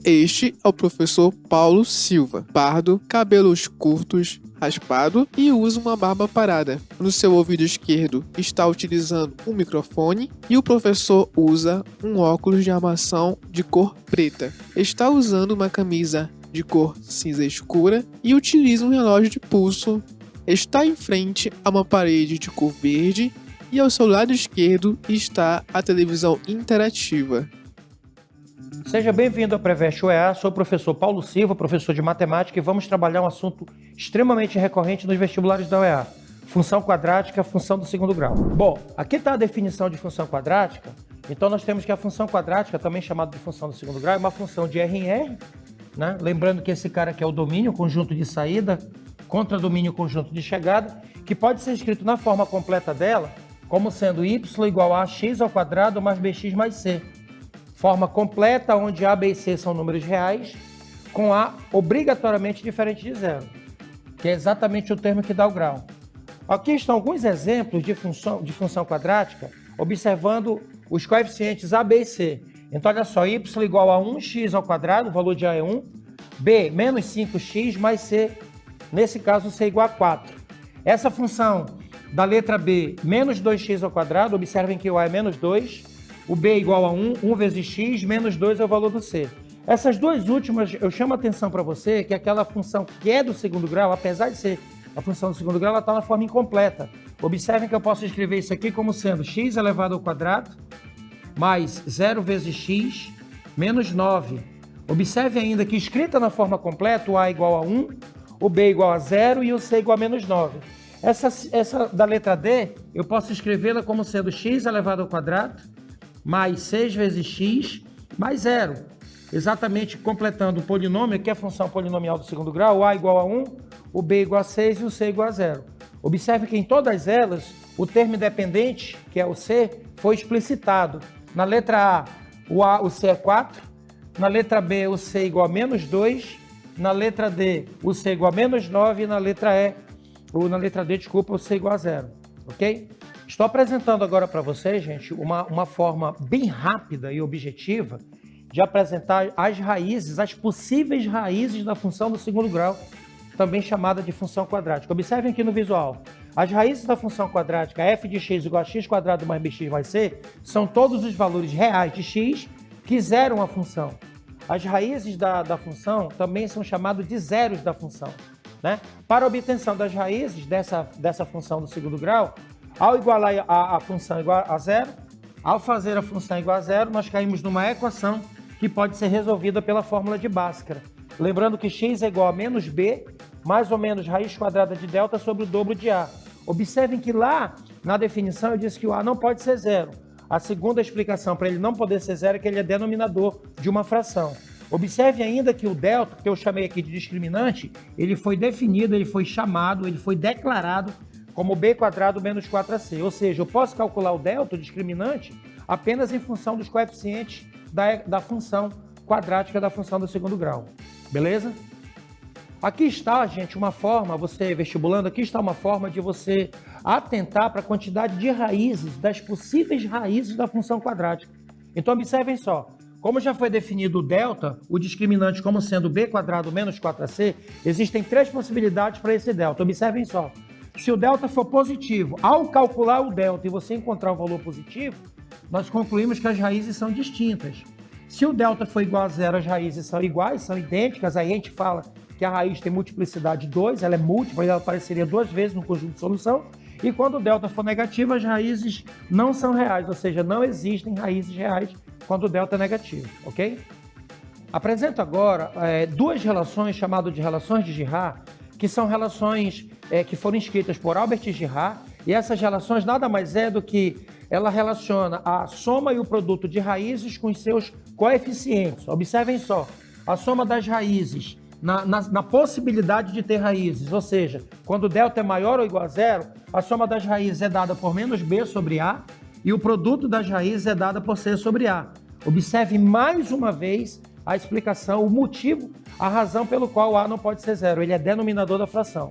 Este é o professor Paulo Silva, pardo, cabelos curtos, raspado e usa uma barba parada. No seu ouvido esquerdo está utilizando um microfone e o professor usa um óculos de armação de cor preta. Está usando uma camisa de cor cinza escura e utiliza um relógio de pulso. Está em frente a uma parede de cor verde e ao seu lado esquerdo está a televisão interativa. Seja bem-vindo ao Preveste UEA, sou o professor Paulo Silva, professor de matemática, e vamos trabalhar um assunto extremamente recorrente nos vestibulares da UEA, função quadrática, função do segundo grau. Bom, aqui está a definição de função quadrática, então nós temos que a função quadrática, também chamada de função do segundo grau, é uma função de R em R, né? Lembrando que esse cara aqui é o domínio, conjunto de saída, contra domínio, conjunto de chegada, que pode ser escrito na forma completa dela, como sendo y igual a x ao quadrado mais bx mais c. Forma completa, onde A, B e C são números reais, com A obrigatoriamente diferente de zero, que é exatamente o termo que dá o grau. Aqui estão alguns exemplos de função quadrática, observando os coeficientes A, B e C. Então, olha só, y igual a 1x ao quadrado, o valor de A é 1, B menos 5x mais C, nesse caso, C igual a 4. Essa função da letra B, menos 2x ao quadrado, observem que o A é menos 2, o B é igual a 1, 1 vezes x, menos 2 é o valor do C. Essas duas últimas, eu chamo a atenção para você que aquela função que é do segundo grau, apesar de ser a função do segundo grau, ela está na forma incompleta. Observem que eu posso escrever isso aqui como sendo x elevado ao quadrado, mais 0 vezes x, menos 9. Observe ainda que escrita na forma completa, o A é igual a 1, o B é igual a 0 e o C é igual a menos 9. Essa da letra D, eu posso escrevê-la como sendo x elevado ao quadrado, mais 6 vezes x, mais 0. Exatamente completando o polinômio, que é a função polinomial do segundo grau, o A igual a 1, o B igual a 6 e o C igual a 0. Observe que em todas elas, o termo independente, que é o C, foi explicitado. Na letra A, o C é 4, na letra B, o C igual a menos 2, na letra D, o C igual a menos 9 e na letra D, o C igual a 0. Ok? Estou apresentando agora para vocês, gente, uma forma bem rápida e objetiva de apresentar as raízes, as possíveis raízes da função do segundo grau, também chamada de função quadrática. Observem aqui no visual. As raízes da função quadrática f de x igual a x quadrado mais bx mais c são todos os valores reais de x que zeram a função. As raízes da função também são chamadas de zeros da função, né? Para a obtenção das raízes dessa função do segundo grau, ao igualar a função igual a zero, ao fazer a função igual a zero, nós caímos numa equação que pode ser resolvida pela fórmula de Bhaskara. Lembrando que x é igual a menos b, mais ou menos raiz quadrada de delta sobre o dobro de a. Observem que lá, na definição, eu disse que o a não pode ser zero. A segunda explicação para ele não poder ser zero é que ele é denominador de uma fração. Observe ainda que o delta, que eu chamei aqui de discriminante, ele foi definido, ele foi chamado, ele foi declarado como b quadrado menos 4ac. Ou seja, eu posso calcular o delta, o discriminante, apenas em função dos coeficientes da função quadrática da função do segundo grau. Beleza? Aqui está, gente, uma forma, você vestibulando, aqui está uma forma de você atentar para a quantidade de raízes, das possíveis raízes da função quadrática. Então, observem só. Como já foi definido o delta, o discriminante como sendo b quadrado menos 4ac, existem três possibilidades para esse delta. Observem só. Se o delta for positivo, ao calcular o delta e você encontrar um valor positivo, nós concluímos que as raízes são distintas. Se o delta for igual a zero, as raízes são iguais, são idênticas, aí a gente fala que a raiz tem multiplicidade 2, ela é múltipla, ela apareceria duas vezes no conjunto de solução, e quando o delta for negativo, as raízes não são reais, ou seja, não existem raízes reais quando o delta é negativo, ok? Apresento agora duas relações chamadas de relações de Girard, que são relações que foram escritas por Albert Girard, e essas relações nada mais é do que ela relaciona a soma e o produto de raízes com os seus coeficientes. Observem só, a soma das raízes na possibilidade de ter raízes, ou seja, quando delta é maior ou igual a zero, a soma das raízes é dada por menos b sobre a e o produto das raízes é dada por c sobre a. Observe mais uma vez a explicação, o motivo, a razão pelo qual a não pode ser zero. Ele é denominador da fração.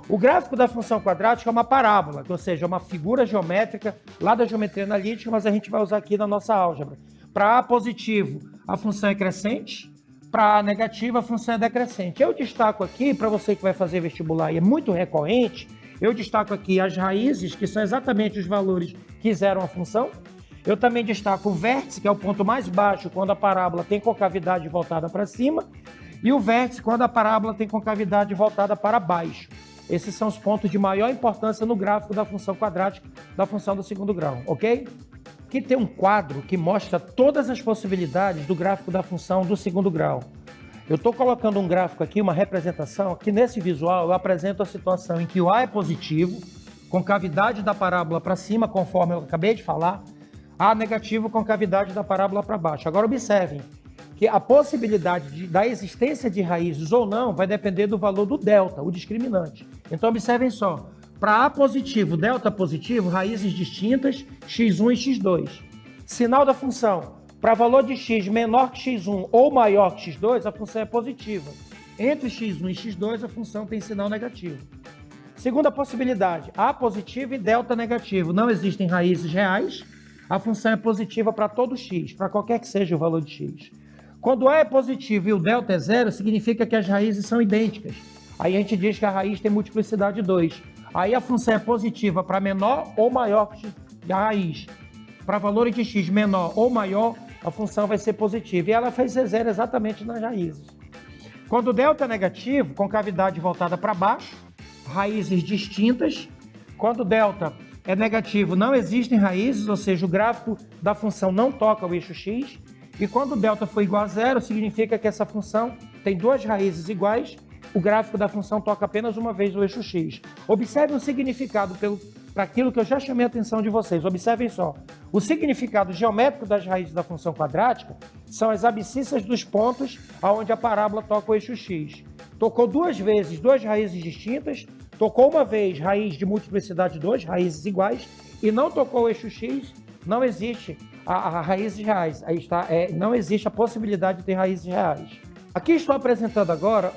O gráfico da função quadrática é uma parábola, ou seja, é uma figura geométrica lá da geometria analítica, mas a gente vai usar aqui na nossa álgebra. Para A positivo, a função é crescente. Para A negativo, a função é decrescente. Eu destaco aqui, para você que vai fazer vestibular e é muito recorrente, eu destaco aqui as raízes, que são exatamente os valores que zeram a função. Eu também destaco o vértice, que é o ponto mais baixo quando a parábola tem concavidade voltada para cima, e o vértice quando a parábola tem concavidade voltada para baixo. Esses são os pontos de maior importância no gráfico da função quadrática da função do segundo grau, ok? Aqui tem um quadro que mostra todas as possibilidades do gráfico da função do segundo grau. Eu estou colocando um gráfico aqui, uma representação, que nesse visual eu apresento a situação em que o A é positivo, concavidade da parábola para cima, conforme eu acabei de falar, A negativo, concavidade da parábola para baixo. Agora observem que a possibilidade da existência de raízes ou não vai depender do valor do delta, o discriminante. Então observem só. Para A positivo, delta positivo, raízes distintas, x1 e x2. Sinal da função. Para valor de x menor que x1 ou maior que x2, a função é positiva. Entre x1 e x2, a função tem sinal negativo. Segunda possibilidade, A positivo e delta negativo. Não existem raízes reais, a função é positiva para todo x, para qualquer que seja o valor de x. Quando A é positivo e o delta é zero, significa que as raízes são idênticas. Aí a gente diz que a raiz tem multiplicidade 2. Aí a função é positiva para menor ou maior que a raiz. Para valores de x menor ou maior, a função vai ser positiva. E ela vai ser zero exatamente nas raízes. Quando o delta é negativo, concavidade voltada para baixo, raízes distintas. Quando o delta é negativo, não existem raízes, ou seja, o gráfico da função não toca o eixo x. E quando o delta for igual a zero, significa que essa função tem duas raízes iguais. O gráfico da função toca apenas uma vez o eixo x. Observe o significado para aquilo que eu já chamei a atenção de vocês. Observem só. O significado geométrico das raízes da função quadrática são as abscissas dos pontos onde a parábola toca o eixo x. Tocou duas vezes duas raízes distintas, tocou uma vez raiz de multiplicidade 2, raízes iguais, e não tocou o eixo x, não existe a raízes reais. Aí está, não existe a possibilidade de ter raízes reais. Aqui estou apresentando agora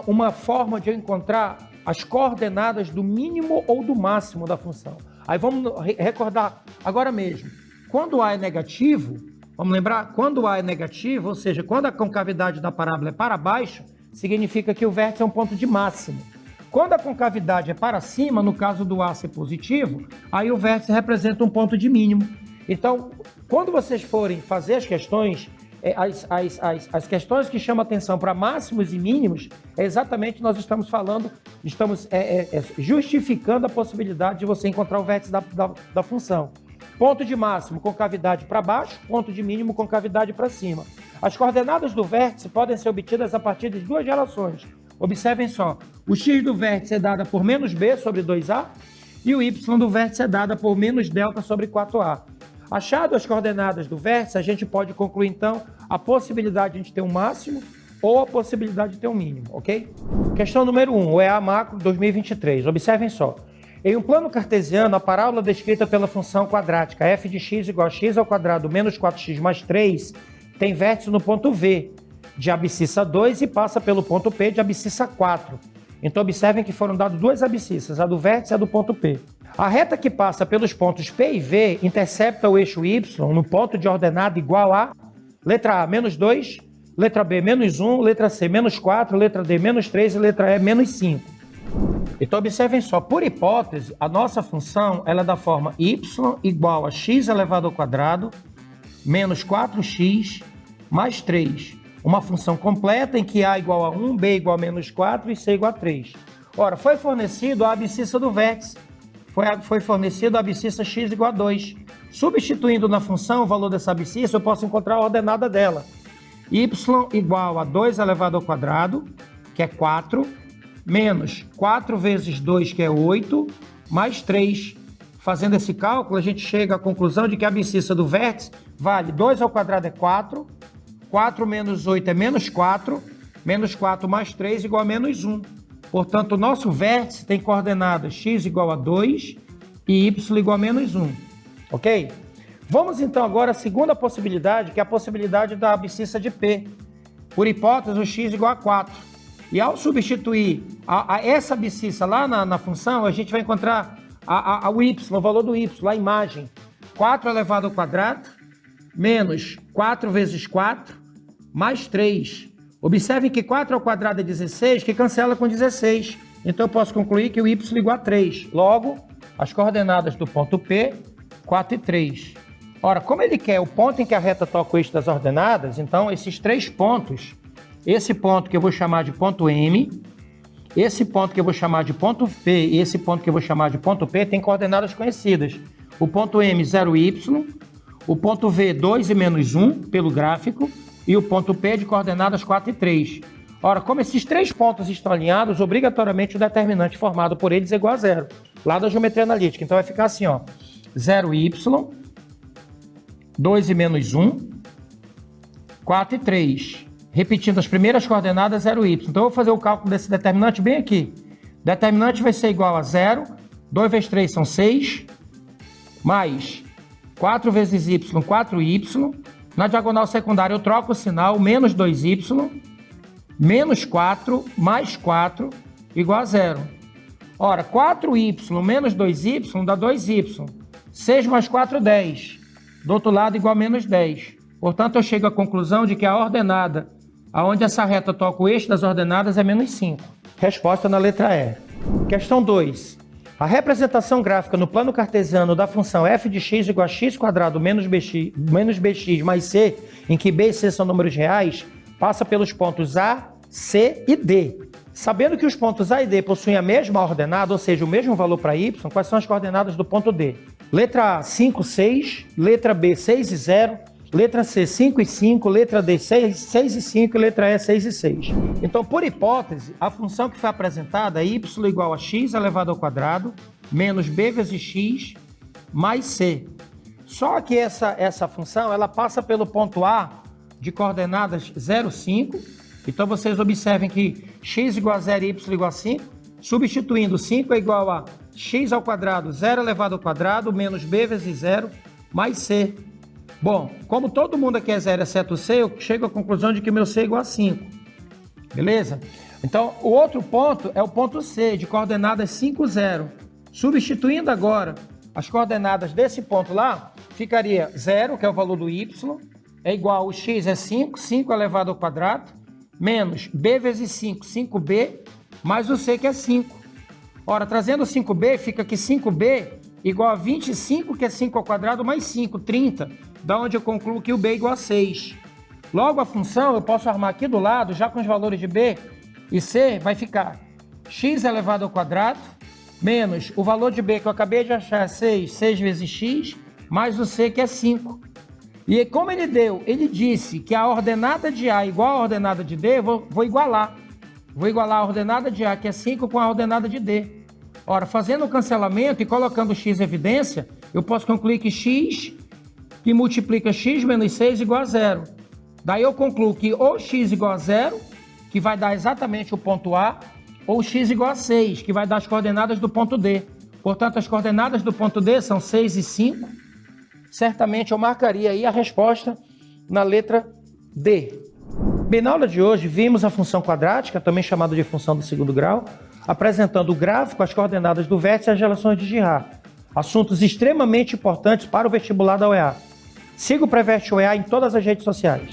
uma forma de eu encontrar as coordenadas do mínimo ou do máximo da função. Aí vamos recordar agora mesmo. Quando A é negativo, vamos lembrar? Quando A é negativo, ou seja, quando a concavidade da parábola é para baixo, significa que o vértice é um ponto de máximo. Quando a concavidade é para cima, no caso do A ser positivo, aí o vértice representa um ponto de mínimo. Então, quando vocês forem fazer as questões, as questões que chamam atenção para máximos e mínimos, é exatamente nós estamos falando, estamos justificando a possibilidade de você encontrar o vértice da função. Ponto de máximo, concavidade para baixo, ponto de mínimo, concavidade para cima. As coordenadas do vértice podem ser obtidas a partir de duas relações. Observem só, o x do vértice é dada por menos b sobre 2a e o y do vértice é dada por menos delta sobre 4a. Achado as coordenadas do vértice, a gente pode concluir, então, a possibilidade de a gente ter um máximo ou a possibilidade de ter um mínimo, ok? Questão número 1, o EA Macro 2023. Observem só. Em um plano cartesiano, a parábola descrita pela função quadrática f de x igual a x ao quadrado menos 4x mais 3 tem vértice no ponto V de abscissa 2 e passa pelo ponto P de abscissa 4. Então, observem que foram dadas duas abscissas, a do vértice e a do ponto P. A reta que passa pelos pontos P e V intercepta o eixo Y no ponto de ordenada igual a letra A, menos 2, letra B, menos 1, letra C, menos 4, letra D, menos 3 e letra E, menos 5. Então, observem só, por hipótese, a nossa função ela é da forma y igual a x elevado ao quadrado menos 4x mais 3. Uma função completa em que A igual a 1, B igual a menos 4 e C igual a 3. Ora, foi fornecido a abscissa do vértice. Foi fornecido a abscissa x igual a 2. Substituindo na função o valor dessa abscissa, eu posso encontrar a ordenada dela. Y igual a 2 elevado ao quadrado, que é 4, menos 4 vezes 2, que é 8, mais 3. Fazendo esse cálculo, a gente chega à conclusão de que a abscissa do vértice vale 2 ao quadrado é 4, 4 menos 8 é menos 4. Menos 4 mais 3 igual a menos 1. Portanto, o nosso vértice tem coordenadas x igual a 2 e y igual a menos 1. Ok? Vamos então agora à segunda possibilidade, que é a possibilidade da abscissa de P. Por hipótese, o x igual a 4. E ao substituir essa abscissa lá na função, a gente vai encontrar o y, o valor do y, a imagem. 4 elevado ao quadrado, menos 4 vezes 4, mais 3. Observem que 4 ao quadrado é 16, que cancela com 16. Então eu posso concluir que o y igual a 3. Logo, as coordenadas do ponto P, 4 e 3. Ora, como ele quer o ponto em que a reta toca o eixo das ordenadas, então esses 3 pontos, esse ponto que eu vou chamar de ponto M, esse ponto que eu vou chamar de ponto P e esse ponto que eu vou chamar de ponto P tem coordenadas conhecidas. O ponto M, 0y, o ponto V, 2 e menos 1, pelo gráfico, e o ponto P de coordenadas 4 e 3. Ora, como esses 3 pontos estão alinhados, obrigatoriamente o determinante formado por eles é igual a 0, lá da geometria analítica. Então vai ficar assim, ó, 0y, 2 e menos 1, 4 e 3. Repetindo as primeiras coordenadas, 0y. Então eu vou fazer o cálculo desse determinante bem aqui. Determinante vai ser igual a 0, 2 vezes 3 são 6, mais 4 vezes y, 4y. Na diagonal secundária eu troco o sinal, menos 2y, menos 4, mais 4, igual a 0. Ora, 4y menos 2y dá 2y. 6 mais 4, 10. Do outro lado, igual a menos 10. Portanto, eu chego à conclusão de que a ordenada, aonde essa reta toca o eixo das ordenadas, é menos 5. Resposta na letra E. Questão 2. A representação gráfica no plano cartesiano da função f de x igual a x² menos bx mais c, em que b e c são números reais, passa pelos pontos A, C e D. Sabendo que os pontos A e D possuem a mesma ordenada, ou seja, o mesmo valor para y, quais são as coordenadas do ponto D? Letra A, 5, 6, letra B, 6 e 0, letra C, 5 e 5, letra D, 6 e 5 e letra E, 6 e 6. Então, por hipótese, a função que foi apresentada é y igual a x elevado ao quadrado menos b vezes x mais c. Só que essa função ela passa pelo ponto A de coordenadas 0, 5. Então, vocês observem que x igual a 0 e y igual a 5. Substituindo, 5 é igual a x ao quadrado, 0 elevado ao quadrado, menos b vezes 0 mais c. Bom, como todo mundo aqui é 0 exceto C, eu chego à conclusão de que meu C é igual a 5. Beleza? Então, o outro ponto é o ponto C, de coordenadas 5, 0. Substituindo agora as coordenadas desse ponto lá, ficaria 0, que é o valor do y, é igual, o x é 5, 5 elevado ao quadrado, menos b vezes 5, 5b, mais o C, que é 5. Ora, trazendo 5b, fica que 5b igual a 25, que é 5 ao quadrado, mais 5, 30. Da onde eu concluo que o b é igual a 6. Logo, a função eu posso armar aqui do lado, já com os valores de b e c, vai ficar x elevado ao quadrado, menos o valor de b que eu acabei de achar é 6, 6 vezes x, mais o c, que é 5. E como ele disse que a ordenada de A é igual à ordenada de D, vou igualar. Vou igualar a ordenada de A, que é 5, com a ordenada de D. Ora, fazendo o cancelamento e colocando x em evidência, eu posso concluir que x que multiplica x menos 6 igual a 0. Daí eu concluo que ou x igual a 0, que vai dar exatamente o ponto A, ou x igual a 6, que vai dar as coordenadas do ponto D. Portanto, as coordenadas do ponto D são 6 e 5. Certamente eu marcaria aí a resposta na letra D. Bem, na aula de hoje vimos a função quadrática, também chamada de função do segundo grau, apresentando o gráfico, as coordenadas do vértice e as relações de Girard. Assuntos extremamente importantes para o vestibular da UEA. Siga o Preveste UEA em todas as redes sociais.